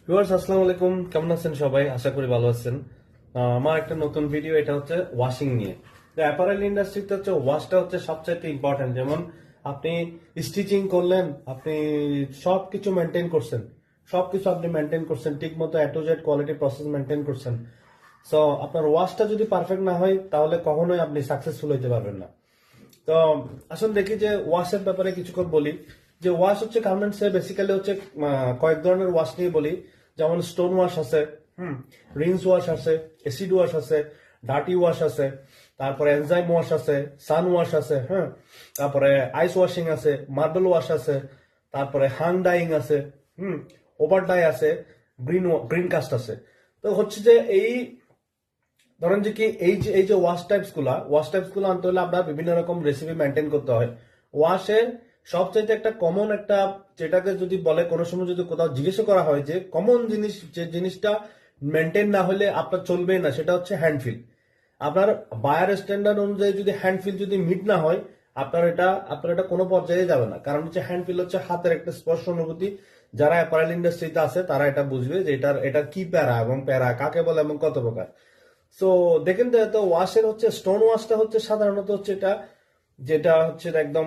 Viewers, আসসালামু আলাইকুম। কেমন আছেন সবাই? আশা করি ভালো আছেন। আমার একটা নতুন ভিডিও, এটা হচ্ছে ওয়াশিং নিয়ে। তো অ্যাপারেল ইন্ডাস্ট্রিতে হচ্ছে ওয়াশটা হচ্ছে সবচাইতে ইম্পর্টেন্ট। যেমন আপনি স্টিচিং করলেন, আপনি সবকিছু মেনটেন করছেন, সবকিছু আপনি মেনটেন করছেন ঠিক মতো, A to Z quality process maintain করছেন। সো আপনার ওয়াশটা যদি পারফেক্ট না হয় তাহলে কখনোই আপনি সাকসেসফুল হইতে পারবেন না। তো আসুন দেখি যে ওয়াশের ব্যাপারে কিছুক্ষণ বলি। যে ওয়াশ হচ্ছে গার্মেন্টসে বেসিক্যালি হচ্ছে কয়েক ধরনের ওয়াশ নিয়ে বলি। যেমন স্টোন ওয়াশ আছে, রিন্স ওয়াশ আছে, অ্যাসিড ওয়াশ আছে, ডার্টি ওয়াশ আছে, তারপরে এনজাইম ওয়াশ আছে, সান ওয়াশ আছে, হ্যাঁ, তারপরে আইস ওয়াশিং আছে, মার্বেল ওয়াশ আছে, তারপরে হাং ডাইং আছে, ওভার ডাই আছে, গ্রিন কাস্ট আছে। তো হচ্ছে যে এই ধরেন যে কি এই যে ওয়াশ টাইপস গুলো আনতে হলে আপনার বিভিন্ন রকম রেসিপি মেনটেন করতে হয়। ওয়াশের সবচাইতে একটা কমন একটা, যেটাকে যদি বলে কোনো সময় যদি কোথাও জিজ্ঞেস করা হয় যে কমন জিনিস, যে জিনিসটা মেনটেন না হলে আপনার চলবেই না, সেটা হচ্ছে হ্যান্ডফিল। আপনার বায়ার স্ট্যান্ডার্ড অনুযায়ী যদি হ্যান্ডফিল যদি মিট না হয়, আপনার এটা কোনো পর্যায়ে যাবে না। কারণ হচ্ছে হ্যান্ডফিল হচ্ছে হাতের একটা স্পর্শ অনুভূতি। যারা অ্যাপারেল ইন্ডাস্ট্রিতে আছে তারা এটা বুঝবে যে এটার কি প্যারা এবং প্যারা কাকে বলে এবং কত প্রকার। সো দেখেন তো, এত ওয়াশের হচ্ছে স্টোন ওয়াশটা হচ্ছে সাধারণত হচ্ছে এটা, যেটা হচ্ছে একদম।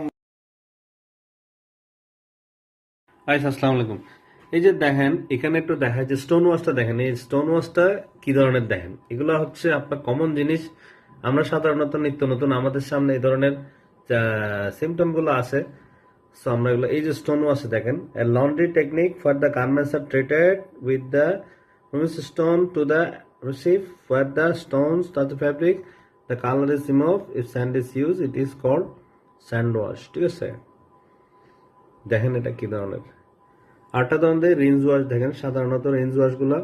আসসালামু আলাইকুম। এই যে দেখেন এখানে একটু দেখায় যে স্টোন ওয়াশটা দেখেন, এই স্টোন ওয়াশটা কি ধরনের দেখেন। এগুলো হচ্ছে আপনার কমন জিনিস। আমরা সাধারণত নিত্য নতুন আমাদের সামনে এই ধরনের সিমটম গুলো আছে। সো আমরা এগুলো, এই যে স্টোন ওয়াশ দেখেন, a laundry technique for the garments আর treated with the stone to the receive where the stones touch the fabric, the color is removed. If sand is used, it is called sand wash. ঠিক আছে, দেখেন এটা কি ধরনের। আরেকটা ধরনের range wash দেখেন। সাধারণত রেঞ্জ ওয়াশ গুলা,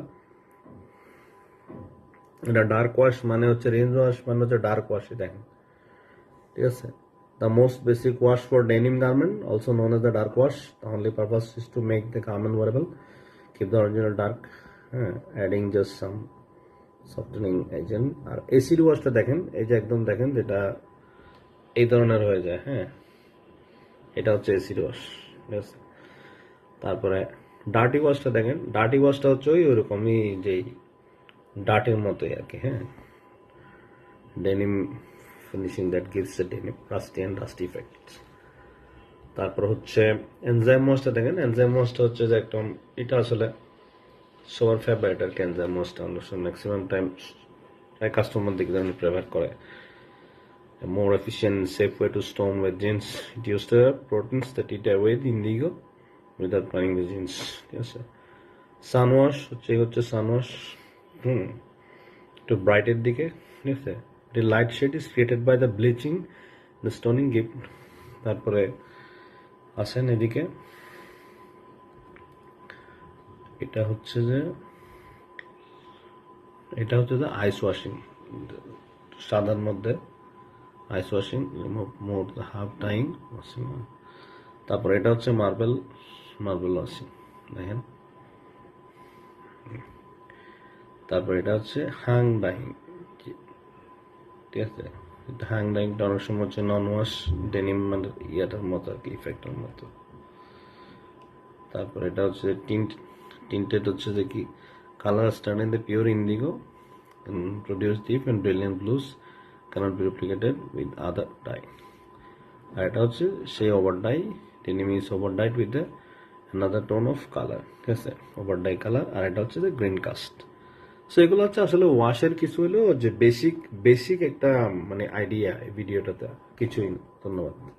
এটা ডার্ক ওয়াশ মানে হচ্ছে, রেঞ্জ ওয়াশ মানে হচ্ছে ডার্ক ওয়াশই দেখেন। ঠিক আছে, the most basic wash for denim garment, also known as the dark wash. The only purpose is to make the garment wearable, keep the original dark, adding just some softening agent. আর acid ওয়াশটা দেখেন, এই যে একদম দেখেন যেটা এই ধরনের হয়ে যায়, হ্যাঁ, এটা হচ্ছে এসিড ওয়াশ। ঠিক আছে, তারপরে ডার্টি ওয়াশটা দেখেন। ডার্টি ওয়াশটা হচ্ছে ওইরকমই, যেই ডার্টের মতোই আর কি, হ্যাঁ, denim finishing that gives the denim rusty and rusty effect. তারপর হচ্ছে এনজাইম ওয়াশটা দেখেন। এনজাইম ওয়াশটা হচ্ছে যে একদম, এটা আসলে সবার ফেভারিট আর কি। এনজাইম ওয়াশটা ম্যাক্সিমাম টাইম কাস্টমার দিকে প্রেফার করে। A more efficient and safe way to stone with jeans. It used the proteins that eat away the indigo without burning the jeans. Yes, sir. Sunwash হচ্ছে sunwash, to ব্রাইটের দিকে। ঠিক আছে, the light shade is created by the bleaching, the stoning give। তারপরে আসেন এদিকে, এটা হচ্ছে যে আইস ওয়াশিং, সাদার মধ্যে ice washing, remove more the half dyeing washing. তারপর এটা হচ্ছে মার্বেল ওয়াশিং দেখেন। তারপর এটা হচ্ছে হ্যাং ডাইং। ঠিক আছে, হ্যাং ডাইংটা অনেক সময় হচ্ছে নন ওয়াশ ডেনিম মানে ইয়াটার মতো আর কি, ইফেক্টের মতো। তারপর এটা হচ্ছে টিন্টেড হচ্ছে যে কি, colour start in the pure indigo produce deep and brilliant blues, cannot be replicated with other dye। আর এটা হচ্ছে সেই over dye, denim is over dyed with another tone of color। ঠিক আছে, ওভার ডাই কালার। আর এটা হচ্ছে যে green caste. So এগুলো হচ্ছে আসলে ওয়াশের কিছু হলো যে বেসিক একটা মানে আইডিয়া এই ভিডিওটাতে, কিছুই না। ধন্যবাদ।